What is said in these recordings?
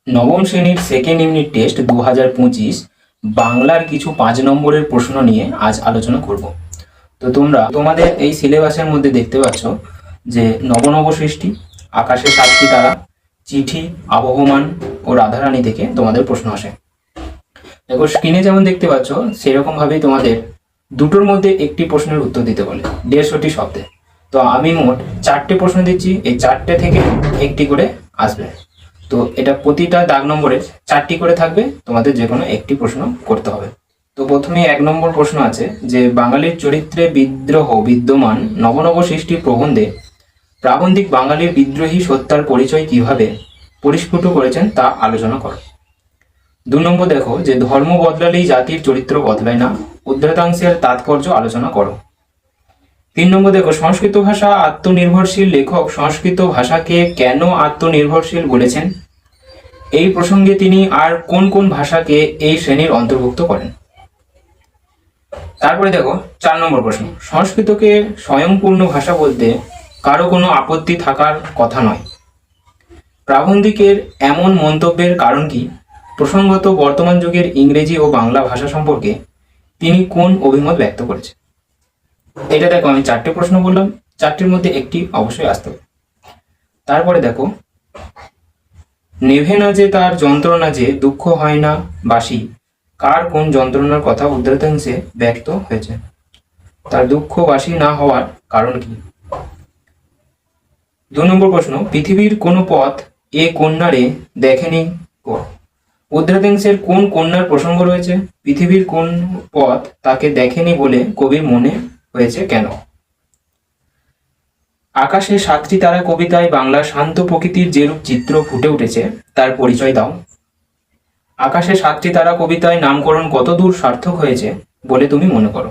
নবম শ্রেণীর second unit test 2025 বাংলার কিছু 5 নম্বরের প্রশ্ন নিয়ে আজ আলোচনা করব। তো তোমরা তোমাদের এই সিলেবাসের মধ্যে দেখতে পাচ্ছ যে নব সৃষ্টি, আকাশে সাতটি তারা, চিঠি, আবহমান ও রাধারানী থেকে তোমাদের প্রশ্ন আসে। দেখো স্ক্রিনে যেমন দেখতে পাচ্ছ সেরকম ভাবেই তোমাদের দুটোর মধ্যে একটি প্রশ্নের উত্তর দিতে বলে 150টি শব্দে। তো আমি মোট 4টে প্রশ্ন দিচ্ছি, এই 4টে থেকে একটি করে আসবে। তো এটা প্রতিটা দাগ নম্বরে 4টি করে থাকবে, তোমাদের যে কোনো একটি প্রশ্ন করতে হবে। তো প্রথমে 1 নম্বর প্রশ্ন আছে যে বাঙালির চরিত্রে বিদ্রোহ বিদ্যমান নব সৃষ্টি প্রবন্ধে প্রাবন্ধিক বাঙালির বিদ্রোহী সত্তার পরিচয় কিভাবে পরিস্ফুট করেছেন তা আলোচনা করো। 2 নম্বর দেখো যে ধর্ম বদলালেই জাতির চরিত্র বদলায় না, উদ্ধৃতাংশের তাৎপর্য আলোচনা করো। 3 নম্বর দেখো সংস্কৃত ভাষা আত্মনির্ভরশীল, লেখক সংস্কৃত ভাষাকে কেন আত্মনির্ভরশীল বলেছেন? এই প্রসঙ্গে তিনি আর কোন কোন ভাষাকে এই শ্রেণীর অন্তর্ভুক্ত করেন? তারপরে দেখো 4 নম্বর প্রশ্ন, সংস্কৃতকে স্বয়ংপূর্ণ ভাষা বলতে কারো কোনো আপত্তি থাকার কথা নয়। প্রাবন্ধিকের এমন মন্তব্যের কারণ কি? প্রসঙ্গত বর্তমান যুগের ইংরেজি ও বাংলা ভাষা সম্পর্কে তিনি কোন অভিমত ব্যক্ত করেছেন? এটা দেখো আমি 4টে প্রশ্ন বললাম, 4টির মধ্যে একটি অবশ্যই আসতে হবে। তারপরে দেখো নেভে না যে তার যন্ত্রণা যে দুঃখ হয় না বাসি, কার কোন যন্ত্রণার কথা উদ্ধৃতাংশে ব্যক্ত হয়েছে? তার দুঃখ বাসি না হওয়ার কারণ কি? 2 নম্বর প্রশ্ন, পৃথিবীর কোন পথ এ কন্যারে দেখেনি কো? উদ্ধৃতাংশের কোন কন্যার প্রসঙ্গ রয়েছে? পৃথিবীর কোন পথ তাকে দেখেনি বলে কবির মনে হয়েছে কেন? আকাশে সাতটি তারা কবিতায় বাংলার শান্ত প্রকৃতির যেরূপ চিত্র ফুটে উঠেছে তার পরিচয় দাও। আকাশে সাতটি তারা কবিতায় নামকরণ কতদূর সার্থক হয়েছে বলে তুমি মনে করো?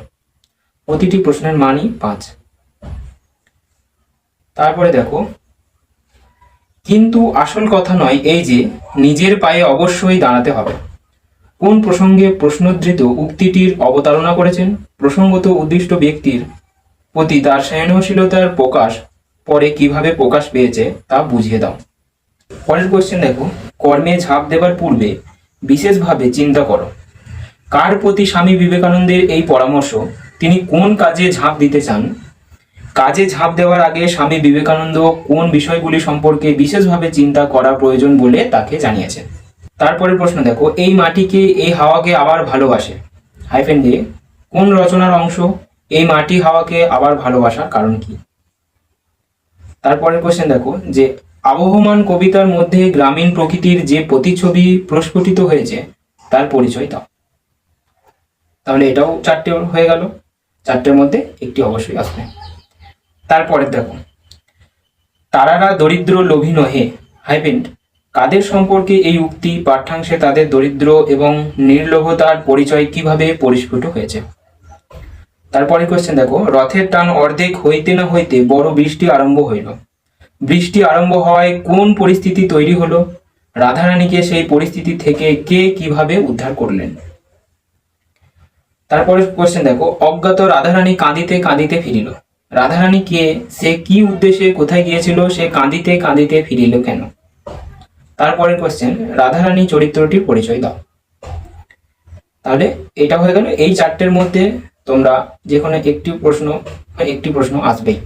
প্রতিটি প্রশ্নের মানই 5। তারপরে দেখো কিন্তু আসল কথা নয় এই যে নিজের পায়ে অবশ্যই দাঁড়াতে হবে। কোন প্রসঙ্গে প্রশ্নোদ্ধৃত উক্তিটির অবতারণা করেছেন? প্রসঙ্গত উদ্দিষ্ট ব্যক্তির প্রতি তার সহনশীলতার প্রকাশ পরে কিভাবে প্রকাশ পেয়েছে তা বুঝিয়ে দাও। পরের কোশ্চেন দেখো, কর্মে ঝাঁপ দেবার পূর্বে বিশেষভাবে চিন্তা করো। কার প্রতি স্বামী বিবেকানন্দের এই পরামর্শ? তিনি কোন কাজে ঝাঁপ দিতে চান? কাজে ঝাঁপ দেওয়ার আগে স্বামী বিবেকানন্দ কোন বিষয়গুলি সম্পর্কে বিশেষভাবে চিন্তা করা প্রয়োজন বলে তাকে জানিয়েছেন? তারপরের প্রশ্ন দেখো, এই মাটিকে এই হাওয়াকে আবার ভালোবাসে হাইফেন দিয়ে কোন রচনার অংশ? এই মাটি হাওয়াকে আবার ভালোবাসার কারণ কি? তারপরের কোশ্চেন দেখো যে আবহমান কবিতার মধ্যে গ্রামীণ প্রকৃতির যে প্রতিচ্ছবি প্রস্ফুটিত হয়েছে তার পরিচয় দাও। তাহলে এটাও 4টে হয়ে গেল, 4টের মধ্যে একটি অবশ্যই আসবে। তারপরে দেখো তারারা দরিদ্র লোভী নহে হাইফেন কাদের সম্পর্কে এই উক্তি পাঠ্যাংশে তাদের দরিদ্র এবং নির্লোভতার পরিচয় কিভাবে পরিস্ফুট হয়েছে? তারপরে কোশ্চেন দেখো রথের টান অর্ধেক হইতে না হইতে বড় বৃষ্টি আরম্ভ হইল। বৃষ্টি আরম্ভ হওয়ায় কোন পরিস্থিতি তৈরি হলো? রাধারানীকে সেই পরিস্থিতি থেকে কে কিভাবে উদ্ধার করলেন? তারপরে কোশ্চেন দেখো অজ্ঞাত রাধারানী কাঁদিতে কাঁদিতে ফিরিল। রাধারানী কে? সে কি উদ্দেশ্যে কোথায় গিয়েছিল? সে কাঁদিতে কাঁদিতে ফিরিল কেন? তারপরে কোশ্চেন রাধারানী চরিত্রটির পরিচয় দাও। তাহলে এটা হয়ে গেল। এই 4টের মধ্যে তোমরা যে কোনো একটি প্রশ্ন আসবেই।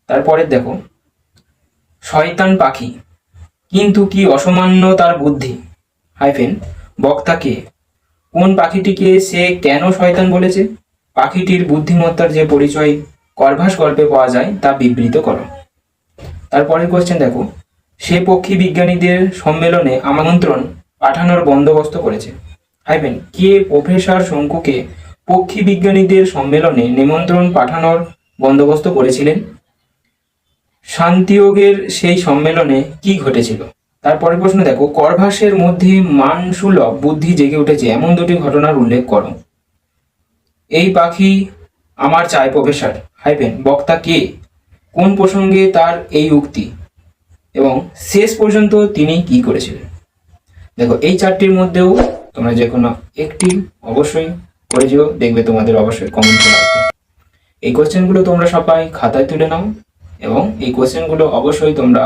তারপরে দেখো শয়তান পাখি কিন্তু কি অসামান্য তার বুদ্ধি হাইফেন বক্তা কে? কোন পাখিটিকে সে কেন শয়তান বলেছে? পাখিটির বুদ্ধিমত্তার যে পরিচয় করভাস গল্পে পাওয়া যায় তা বিবৃত করো। তারপরের কোশ্চেন দেখো সে পক্ষী বিজ্ঞানীদের সম্মেলনে আমন্ত্রণ পাঠানোর বন্দোবস্ত করেছে হাইফেন কে প্রফেসর শঙ্কুকে পক্ষী বিজ্ঞানীদের সম্মেলনে নিমন্ত্রণ পাঠানোর বন্দোবস্ত করেছিলেন? শান্তিয়োগের সেই সম্মেলনে কি ঘটেছিল? তারপরের প্রশ্ন দেখো করভাসের মধ্যে মানসুলভ বুদ্ধি জেগে উঠেছে এমন 2টি ঘটনার উল্লেখ করো। এই পাখি আমার চাই প্রফেসর হাইফেন বক্তা কে? কোন প্রসঙ্গে তার এই উক্তি এবং শেষ পর্যন্ত তিনি কি করেছিলেন? দেখো এই 4টির মধ্যেও তোমরা যে কোনো একটি অবশ্যই করে যেও, দেখবে তোমাদের অবশ্যই কমেন্ট করে আসবে। এই কোশ্চেনগুলো তোমরা সবাই খাতায় তুলে নাও এবং এই কোশ্চেনগুলো অবশ্যই তোমরা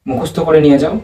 মুখস্থ করে নিয়ে যাও।